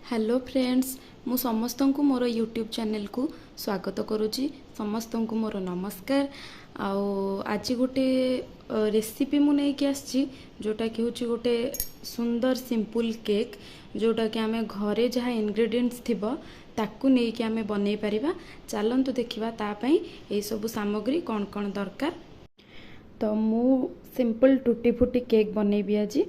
Hello friends मु समस्त को मोर यूट्यूब चैनल को स्वागत करुच्ची समस्त को मोर नमस्कार। आज गोटे रेसिपी मु नहीं आसी जोटा कि हूँ गोटे सुंदर सिंपल केक जोटा कि आम घरे जहाँ इंग्रेडिएंट्स थी ताकू नहीं कि आम बन पारिबा। चलतु देखा तापाई यही सब सामग्री कौन कौन दरकार। तो मु सिंपल टूटी फूटी केक बनैबी आज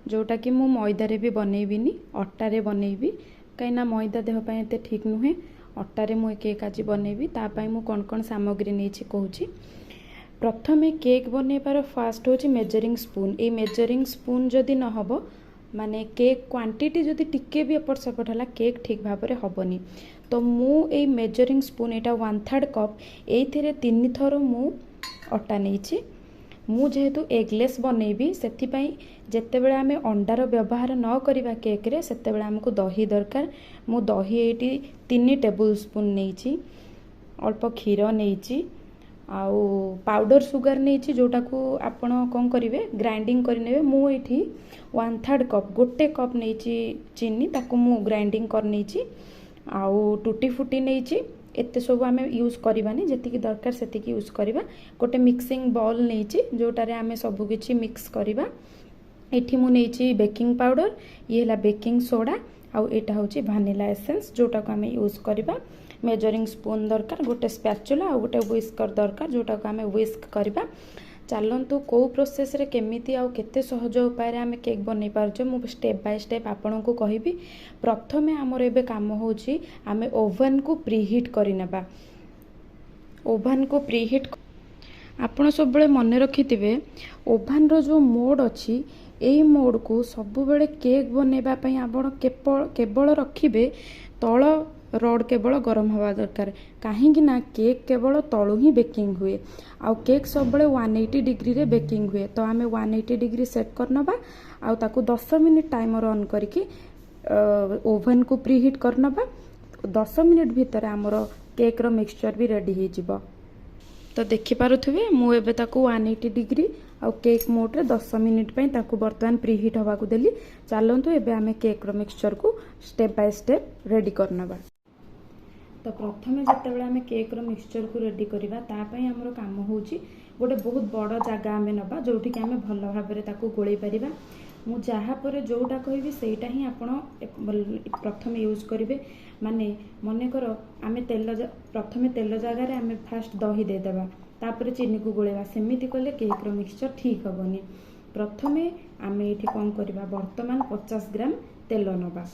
जोटा कि मु मैदारे भी बनैबिनी अटारे बनैबी कहीं मैदा देहपाई एत ठीक नुहे। अटारे मु केक आज बनैबी तापाई मु कौन कौन सामग्री नहीं कहूँ। प्रथमे केक बनैबार फास्ट हूँ मेजरिंग स्पून। ये मेजरिंग स्पून जदि न हो माने केक क्वांटिटी जदि टिके भी एपट सेपट है केक ठीक भाव में हेनी। तो मु ए मेजरिंग स्पून यहाँ 1/3 कप ये 3 थर मु अटा नहीं। मु जेहेतु एगलेस बनैबी से जितेबाला आम अंडार व्यवहार न करवा केक रे सेतेबेले आमको दही दरकार। मु दही ये 3 टेबुल स्पून नहीं, अल्प क्षीर नहीं आउ पाउडर सुगर नहीं जोटा को आपण कौन करेंगे ग्राइंडिंग करने। मु ये 1/3 कप गोटे कप नहीं चीनी ताकू मु ग्राइंडिंग कर नहीं आउ टूटी फूटी नहीं एते सब आम यूज करवानी जी दरकार से यूज करवा। गोटे मिक्सिंग बॉल नहीं जोटारे आम सबकि मिक्स करवा। एठी मु नहीं बेकिंग पाउडर ये है बेकिंग सोडा आउ एटा हूँ भानिला एसेंस जोटा को आम यूज करवा। मेजरिंग स्पून दरकार गोटे स्पैचुला आउ गोटे व्हिस्कर दरकार जोटा को आम व्हिस्क करवा। चलतु कौ प्रोसेस रे केमिति आउ केते सहज उपाय आम केक बन पार्छ मु स्टेप बाय स्टेप आपण को कहबी। प्रथमे आमर एबे काम होची आम ओवन को प्रीहीट करनेबा। ओवन को प्रीहीट आपण सब मन रखिथिबे ओवन रो जो मोड अच्छी यही मोड को सब बेले केक बनैबा पई आपण केवल रखिबे तल रड केवल गरम हवा दरकार कहीं ना केक केवल तलू ही बेकिंग हुए आउ केक सब बड़े 180 डिग्री रे बेकिंग हुए। तो आम 180 डिग्री सेट करनबा आउ ताकू 10 मिनिट टाइमर ऑन करके ओवन को प्रीहीट करनबा। 10 मिनिट भीतर आमर केक रो मिक्सचर भी रेडी हो जिवो। तो देखि पारुथुबे मु एबे ताकू 180 डिग्री आउ केक मोड रे 10 मिनिट पई ताकू बर्तमान प्रीहीट हवा को देली। चलंतु एबे आमे केक रो मिक्सचर को स्टेप बाय स्टेप रेडी करनबा। तो प्रथमे जितेबाला आम केक रो मिक्सचर को रेडी करवा तापाई आमर काम होची गोटे बहुत बड़ जगह आम नबा जोठी कि आम भल भाव में ताकू गोळई परिबा। मु जहाँ पर जोटा कहबी सेटा ही आपण प्रथमे यूज करेंगे। माने मनकर आम तेल प्रथमे तेल जगार आम फास्ट दही देदेबा तापर चीनी को गोलेबा सेमिति कले केक रो मिक्सचर ठीक हेनी। प्रथमे आम ये कौन करवा बर्तमान 50 ग्राम तेल नबा।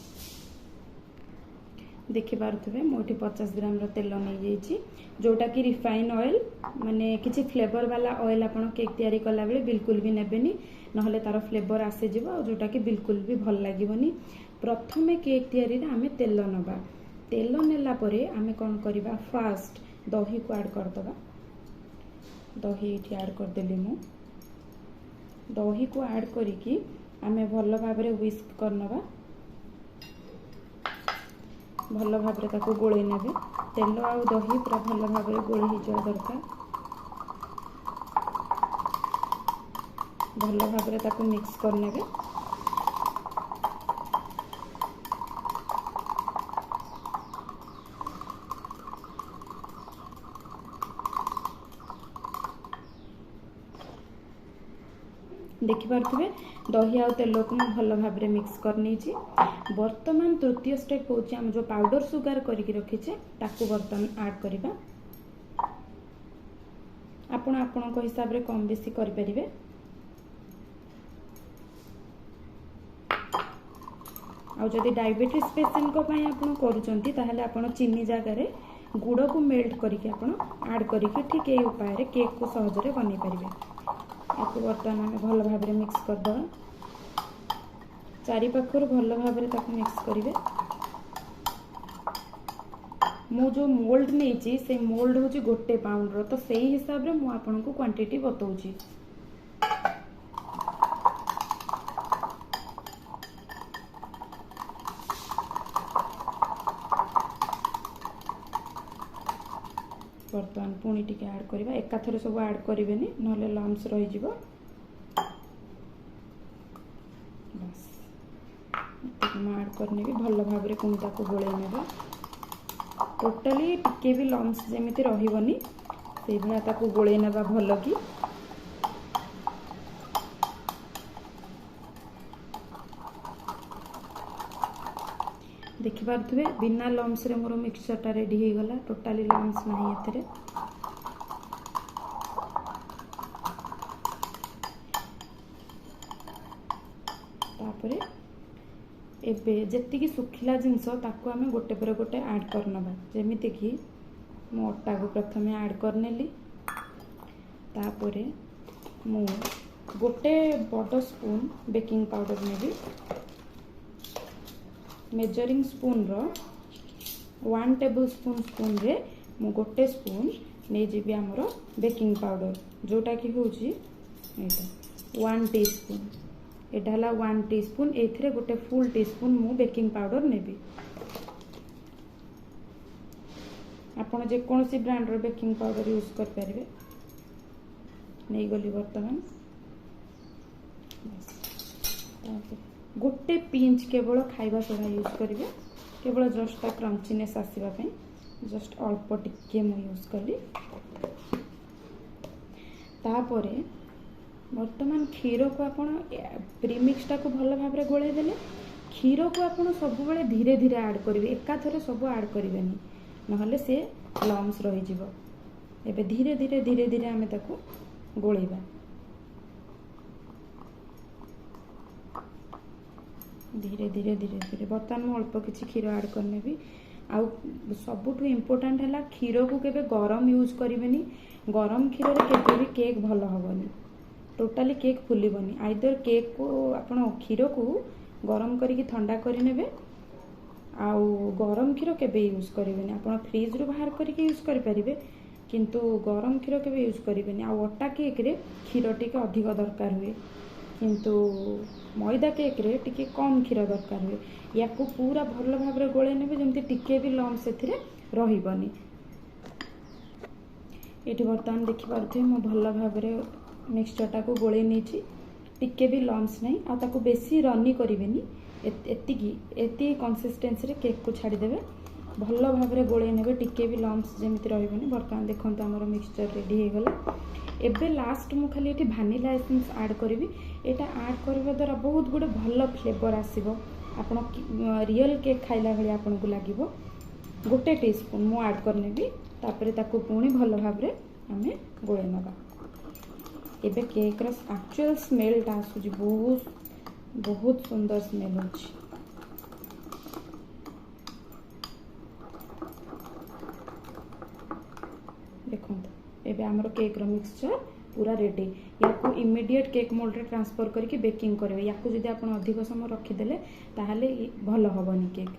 देखिपे मुझे 50 ग्राम तेल नहीं जाइए जोटा कि रिफाइन ऑयल माने किसी फ्लेवर वाला ऑयल आपन केक तैयारी कला बेले बिल्कुल भी नेबेनी नहले तार फ्लेवर आसी जीवो जोटा कि बिल्कुल भी भल लागिवनी। प्रथमे केक तैयारी रे आमे तेल नबा। तेल नेला परे आमे कौन करवा फास्ट दही को ऐड कर दबा। दही ये ऐड कर देली मु दही को ऐड करिकी आमे भल भाव में व्हिस्क करनबा। भल भाव में ताको गोले नेबे तेल आउ दही पूरा भल भाव में गोले हो जावा दरकार। भल भाव में ताको मिक्स करनेबे। देखिपे दही आउ तेल को भल भाव में मिक्स कर नहीं। बर्तमान तृतीय स्टेप होची हम जो पाउडर सुगर करके रखीचे ताकू बर्तमान ऐड करबा। आपण को हिसाब रे कम बेसी करि परिबे। आउ जदि डायबिटीज पेशेंट को पई आपण करूचंती ताहले आपण चीनी जगह रे गुड़ को मेल्ट करके आपण ऐड करके ठीक ए उपाय रे केक को सहज रे बनै परिबे। आपको बर्तमान आम भल भाव में मिक्स करदे चारि पाखर भल भाव में ताको मिक्स करेंगे। मु जो मोल्ड नहीं से मोल्ड हूँ गोटे पाउंड तो से हिसाब रे मु आपन को क्वांटिटी बताऊँ। बर्तमान पुणी टिके ऐड करवा एकाथरे सब ऐड करेंगे नहले लम्स रही जीवो। बस ऐड करने भी भल भाव पुणी गोले नेबा टोटाली टिके भी लम्स जमीती रही से भाया गोले नेबा भल कि देखिपे बिना लम्स रे मोर मिक्सचरटा रेडी हो गला टोटाली लम्स नहीं एथिरे तापरे एबे जेतिकी सुखिला जिनस ताको आमे गोटे पर गोटे ऐड करनबा जेमिति कि मो अटा को प्रथमे ऐड करनेली तापरे मु गोटे बड़ स्पून बेकिंग पाउडर नेबी मेजरिंग स्पून रो 1 टेबल स्पून रे मु गोटे स्पून नै जीबी हमरो बेकिंग पाउडर जोटा कि होची एटा 1 टीस्पून एटा हला 1 टीस्पून एथिरे गोटे फुल टीस्पून मु बेकिंग पाउडर नेबी आपण जे कोनसी ब्रांड रो बेकिंग पाउडर यूज कर परिबे नै गली वर्तमान गोटे पिंच केवल खाइबा सोडा यूज करिवे केवल जस्ट क्रंचीनेस आसीबा पई जस्ट अल्प टिके मु यूज कली तापरे वर्तमान क्षीर को आपण प्रीमिक्सटा को भल भाव रे गोळे देले क्षीर को आपण सब बेले धीरे धीरे ऐड करिवे एका थरे सब ऐड करिवेनी नहले से लम्स रही जिवो एबे धीरे धीरे धीरे धीरे आमे ताको गोळेबा धीरे धीरे धीरे धीरे बर्तमान मु अल्प किछि क्षीर ऐड करने भी आउ सबुठु इम्पोर्टेंट है क्षीर को केबे गरम यूज करिवेनी गरम क्षीर रे केबे भी केक भल हबनी टोटाली केक फुलबनी आइदर केक को आपण क्षीर को गरम करके ठंडा करि नेबे आउ गरम क्षीर केबे यूज करिवेनी आपण फ्रिज रु बाहर करके यूज करि परिबे किंतु गरम क्षीर केबे यूज करिवेनी आउ अटा केक रे क्षीर टिके अधिक दरकार हुए किंतु मैदा केक रे टिके कम क्षीर दरकार हुए या को पूरा भल भाव रे गोळे नेबे जेमति टिके भी लम्स एथिरे रहिबनी एठी वर्तमान देखि पारथे मो भल भाव रे मिक्सचरटा को गोळे नेछि टिके भी लम्स नहीं आ ताको बेसी रनी करिवेनी एति कंसिस्टेंसी रे केक को छाड़ी देबे भल भाव रे गोळे नेबे टिके भी लम्स जेमिति रहिबनी वर्तमान देखंत हमर मिक्सचर रेडी हो गला एबे लास्ट मु खाली एठी वैनिला एसेंस ऐड करिवि एटा ऐड करबा द्वारा बहुत गुडे भल फ्लेवर आसीबो आपण रियल केक खाइला भली आपण को लागिबो गोटे टीस्पून मु ऐड करने भी तापरे ताको पुणी भल भाव रे हमें गोळे नबा एबे केक रो एक्चुअल स्मेल ता आसुजी बहुत बहुत सुंदर स्मेल होची देखो एबे हमरो केक रो मिक्सचर पूरा रेडी या को इमीडिएट केक मोल्ड रे ट्रांसफर करके बेकिंग करबे या को जदी आपण अधिक समय रखि देले ताहाले भल होबनी केक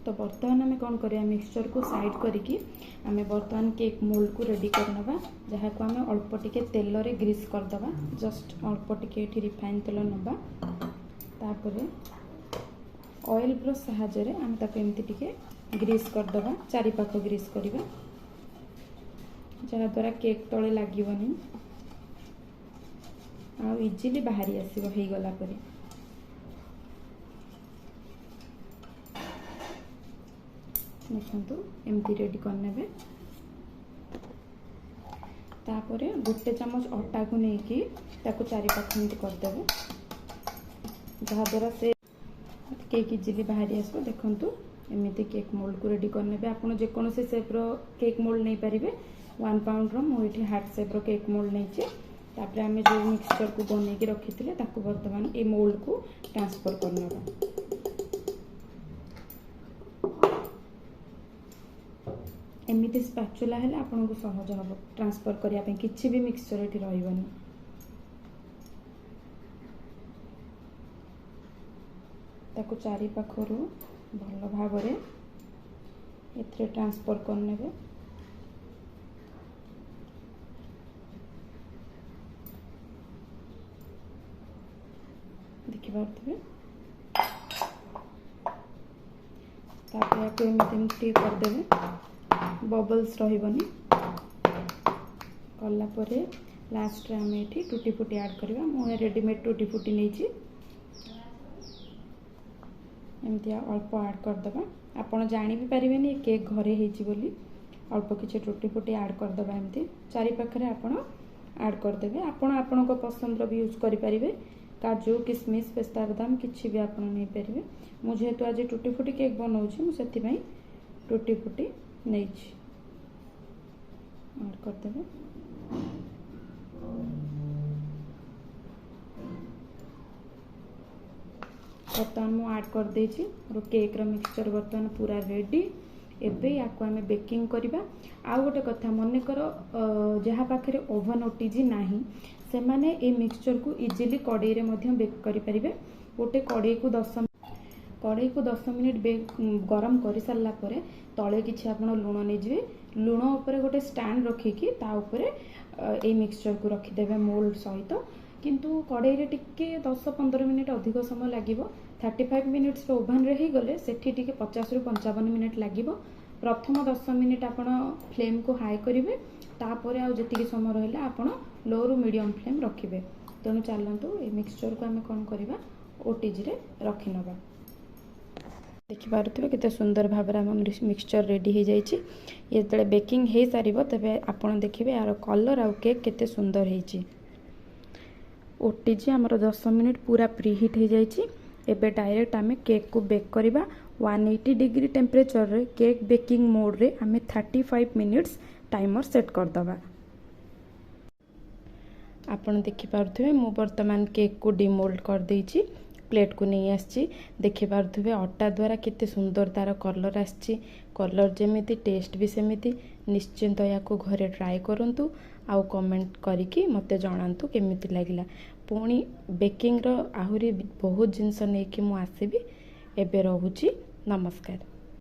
तो बर्तमान आम कौन करिया मिक्सचर को साइड करिकी आम बर्तमान केक मोल्ड को रेडी करनबा जहाँ को आम अल्प टिके तेल रे ग्रीस करदबा जस्ट अल्प टिके एठी रिफाइन तेल नबा तापरे ऑयल ब्रश सहायता रे आम ताको एमती टिके ग्रीस करदबा चारि पाख ग्रीस करिबा जहाँ द्वारा केक तले लागिवनी आ इजीली बाहरी आसीबो हेई गला परे देखो एमती रेडी करने तापरे गोटे चमच अटा को लेकिन ताको चारि पाख एमती करदेवे जहाँ द्वारा से केक इजिली बाहरी आसो देखो एमती केक मोल्ड को रेडी करने आपड़ जेकोसी सेप रो केक मोल्ड नहीं पारे 1 पाउंड रो मुझे हार्ट सेप रो केक मोल्ड नहीं तापर आम जो मिक्सचर को बनई रखी थे बर्तमान ये मोल्ड को ट्रांसफर करना एमती स्पैचुला है आपन को सहज हम ट्रांसफर करने किसी भी मिक्सचर ये रही ताको चारि पाखरु भल भाव एथरे ट्रांसफर करने देखिए एमती करदेवे बबल्स रही कला परे लास्ट आम ये टूटी फुटी ऐड करवा। मुझे रेडीमेड टूटी फुटी नहीं एमती अल्प ऐड करदे। आपड़ जानी भी पारे केक घरे होली अल्प किसी टूटी फुटी ऐड करदे। एमती चारि पाखे आपड़ ऐड करदे। आपण पसंद भी यूज करें। काजू किशमिश पेस्ता बादाम किसी भी आप नहीं पारे। मुझे जेहेतु आज टूटी फुटी केक बनाऊँ मुझे टूटी फुटी नहीं ऐड करदे। बर्तमान मुझे ऐड कर देछि और केक रो मिक्सचर बर्तमान पूरा रेडी। एबे याको आमे बेकिंग करबा। आउ गोटे कथा मन कर जहाँ पाखे ओभन ओटीजी नाही से माने ए मिक्सचर को इजीली कड़ाई रे मध्य बेक करि परिबे। गोटे कड़ाई को 10 मिनिट गरम कर सारा पर तले किसी आप लुण नहीं लुण उपर गोटे स्टैंड रखिकी ता उपरे ए मिक्सचर को रखिदेवे मोल्ड सहित। किंतु कड़ाई रे टिके 10-15 मिनिट अधिक समय लगे। 35 मिनिट्स ओभन रे ही गले सेठी टिके 50 रु 55 मिनिट लगे। प्रथम 10 मिनिट आप फ्लेम को हाई करेंगे तापर आउ जी समय रहा आप लो रु मीडियम फ्लेम रखिए। तेणु चलतु ये मिक्सचर को आम कौन करवा ओटीजी रे रखी नवा। देखिपे केते सुंदर भाव मिक्सचर रेडी हो जाइए। ये जो बेकिंग हो सार तेरे आप देखिए यार कलर आउ केक केते सुंदर होती। ओटीजी आमर 10 मिनिट पूरा प्रीहिट हो जाइए। एबे डायरेक्ट आमे केक को बेक करवा 180 डिग्री टेम्परेचर रे केक बेकिंग मोड रे आमे 35 मिनिट्स टाइमर सेट करदवा। आपण देखि पारुथबे मु वर्तमान केक को डिमोल्ड कर देछि प्लेट को नहीं आछि। देखि पारुथबे अटा द्वारा केते सुंदर तार कलर आछि। कलर जेमिति टेस्ट भी सेमिति। निश्चिंत या को घरे ट्राई करंतु आउ कमेंट करिकी मते जणांतु केमिति लागिला। पुणी बेकिंग रो आहुरी बहुत जिनस नहीं कि मु आसीबी। एबे रहुछि नमस्कार।